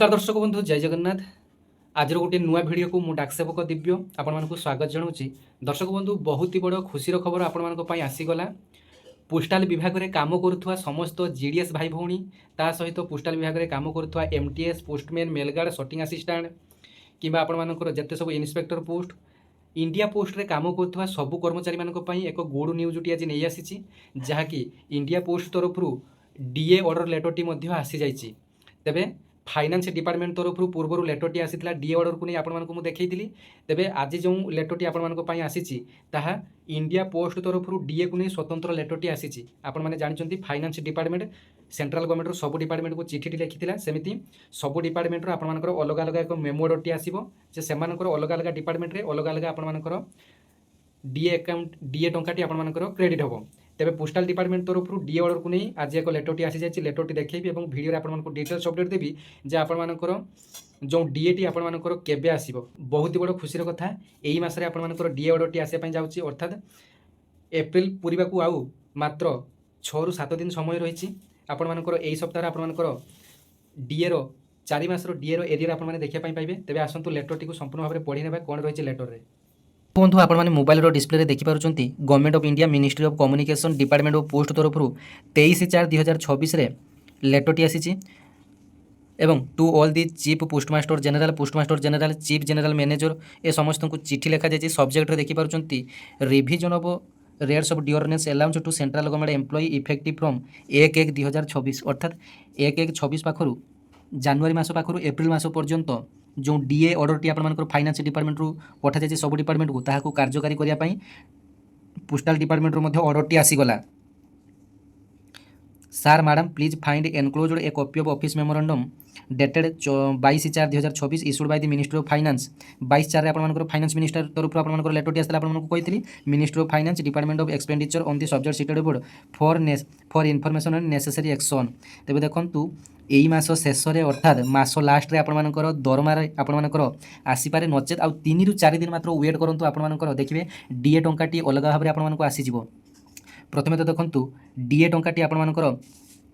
नमस्कार दर्शक बंधु जय जगन्नाथ। आज गोटे नुआ भिडियो को मु डाकसेवक दिव्य आपण स्वागत जनाऊँगी। दर्शक बंधु बहुत ही बड़ खुशी खबर आपण आसीगला। पोस्टाल विभाग में काम करुवा समस्त जीडीएस भाई भौणी ता सहित पोस्टाल विभाग में काम करुवा एमटीएस पोस्टमैन मेलगार्ड सटिंग आसिस्टाट कि आपंकर जिते sub inspector post India post रे काम करुवा सबू कर्मचारी मानी एक गुड न्यूज टी आज नहीं आसी जहाँकि इंडिया पोस्ट तरफ डीए ऑर्डर लेटर आसी जाइए। तेबे फाइनान्स डिपार्टमेंट तरफ पूर्व लेटरटी आसीला डीए ऑर्डर को नहीं आपको देखी तेबे आज जो लेटरटी आपंपाई आसी ताहा इंडिया पोस्ट तरफ डीए को नहीं स्वतंत्र लेटरटी आसी। आपने जानते फाइनान्स डिपार्टमेंट सेंट्रल गवर्नमेंट सब डिपार्टमेंट को चिठी लिखी सेमती सब डिपार्टमेंट आपर अलग अलग एक मेमो ऑर्डर टी आसो से अलग अलग डिपार्टमेंट अलग अलग आपर डीए अकाउंट डीए टंकाटी आपर क्रेडिट हम। तेरे पोस्टाल डिपार्टमेंट तरफ डीए ऑर्डर को नहीं आज एक लेटरटी आसी जाए लेटरटी देखी और भिडियो आपको डिटेल्स अपडेट देवी जे आपर जो डीए टी आपर केबे आसो बहुत ही बड़ खुशी कथा। यही मसरे आपर डीए ऑर्डर टी आसापी जाऊँगी अर्थात एप्रिल पूर्वा को आउ मात्र 6 ରୁ 7 दिन समय रही। आपर यही सप्ताह आपर डीए रो 4 मासर डीए रो एरिया आपने देखा पाइबे। तेज आसतु लेटरटी को संपूर्ण भाव में पढ़ी ना कौन रही लेटर में। बंधु आपने मोबाइल डिस्प्ले देखिपुर government of India ministry of communication department of post तरफ 23/4/2026 लेटरटी आसी एवं to all the chief postmaster general chief general manager ए समस्त को चिठी लिखा जाए। सब्जेक्ट देखिपुर revision of rates of dearness allowance to central government employee effective from 1/1/2026 अर्थात 1/1/26 पाखु जनवरी मास पाखु एप्रिल मास पर्यंत जो डीए ऑर्डर टी आपर फाइनान्स डिपार्टमेंट रू पठा जाए सब डिपार्टमेंट को ताकू कार्यकारी करने पोस्टाल डिपार्टमेंट रू ऑर्डर टी आसीगला। Sir madam please find enclosed a copy of office memorandum dated 22/4/2026 issued by the ministry of finance. 22/4 आपर फाइनान्स मिनिस्टर तरफ आपर लेटरटी आसला आपको कही ministry of finance department of expenditure on the subject cited board for information and necessary action. तेज देखु यही मास शेष अर्थात मास लास्ट आपर दरमार आपर आसीपे नचेत आउ 3 ରୁ 4 दिन मात्र वेट करूँ आपर देखिए डीए टंकाटी अलग भाव में आपको आसीज। प्रथम तो देखु डीए टंकाटी आपर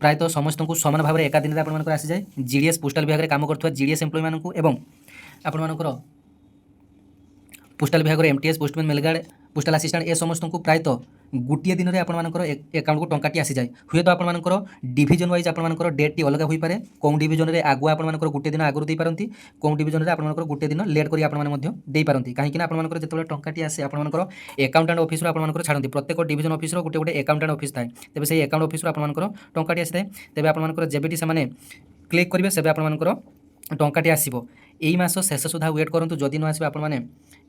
प्रायतः समस्त को सामान भाव में एका दिन में आपर आसी जाए। जीडीएस पोस्टाल विभाग में काम कर जीडीएस एम्प्लॉय मानक एवं आपर पोस्टाल विभाग MTS postman mail guard postal assistant ए समस्त को प्रायतः गोटे दिन में आपर एकाउंट को टंकाटी आसी जाए। हुए तो आपर डिविजन वाइज आपर डेट टी अलग होपे कौन डिविजन में आगुआ आपर गोटे दिन आगुरी पारती कौन डिविजन में आपर गोटे दिन लेट कर पारती कहीं आपर जो टंकाटी आसे आपर एकाउंटेंट ऑफिस आपर छाड़ती प्रत्येक डिविजन ऑफिस गोटे गोटे एकाउंटेंट ऑफिस थाए। तेज से एकाउंट ऑफिस आपर टंकाटी आसी थाए। तेज आपर जब से क्लिक करेंगे से आपर टंकाटी आसो। यही मास शेष सुधा वेट करूँ जदि न आसो आपने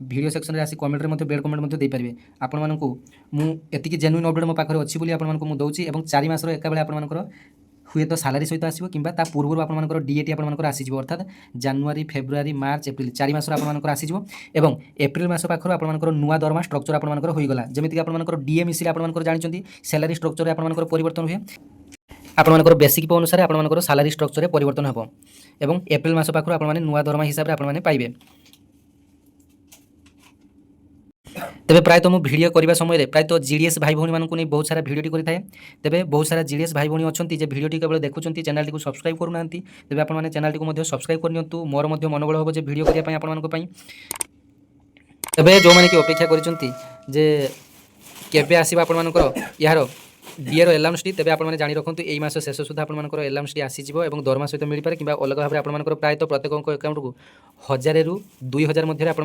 वीडियो सेक्शन में आसी कमेंट में बेड कमेंट दे पारे। आपण को मुझे जेन्युइन अपडेट मो पाखे अच्छी बोली आपको दूसरी और 4 मासर एका बेले आपर हुए तो सालारी सहित आसो कि पूर्व आपर डीएटी आपर आसीज अर्थात जनवरी फेब्रुआरी मार्च एप्रिल 4 मासर आपर आसीज और एप्रिल मास पाखर आपर नुआ दरमा स्ट्रक्चर आपर होगा जमीक आपर डीए मिसिले आपर जानते सैलारी स्ट्रक्चर आपर परिवर्तन हुए आपर बेसिक पे अनुसार आपर सालारी स्ट्रक्चर परिवर्तन हो और एप्रिल मास पाखर आपने नुआ दरमा हिसाब से आपने पाइबे। तेबे प्रायतः मुझे भिडियो करने समय प्रायतः जीडीएस भाई भौणी मानक नहीं बहुत सारा भिडियो करें। तेबे बहुत सारा जीडीएस भाई भौणी अच्छा जे भिडियो केवल देखुं चैनल को सब्सक्राइब करूना तेबे आपने चैनल को सब्सक्राइब करनी मोर मनोबल हम जे भिडियो करने आपण तेबे जो मैंने कि अपेक्षा कर आसवा आपर यार डीए रो अलाउंस टी तेबे आपने जानी रखुँ यही मास शेष सुधा आपर अलाउंस टी आसीज और दरमा सहित मिल पारे कि अलग भाव में आपर प्रायतः प्रत्येक अकाउंट को 1000 ରୁ 2000 मध्य आपर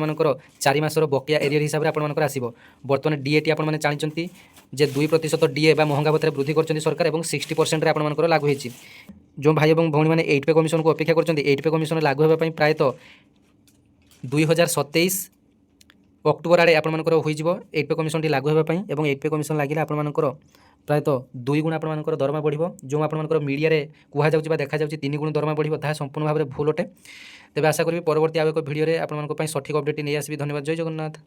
4 मासर बकिया एरियर हिसाब से आपर आसो। बर्तमान डीए टी आपने जानते जे 2% डीए महंगा भत्ता वृद्धि कर सरकार और 60% आपर लागू होती। जो भाई और भौणी मैंने 8 पे कमिशन को अपेक्षा कर 8 पे कमिशन लागू होगापी प्रायतः 2027 अक्टोबर आड़े आपर हो 8 पे कमिशन टी लागू होगापी और 8 पे कमिशन लगे आपर प्रायतः 2 गुण आपर दरमा बढ़ जो आपर मीडिया कहुच्छा देखा 3 गुण दरमा बढ़ ताहा संपूर्ण भाव में भूल अटे। तेज आशा करी परवर्ती आउ एक भिडियो आपको सठिक अपडेट नहीं आसबि। धन्यवाद। जय जगन्नाथ।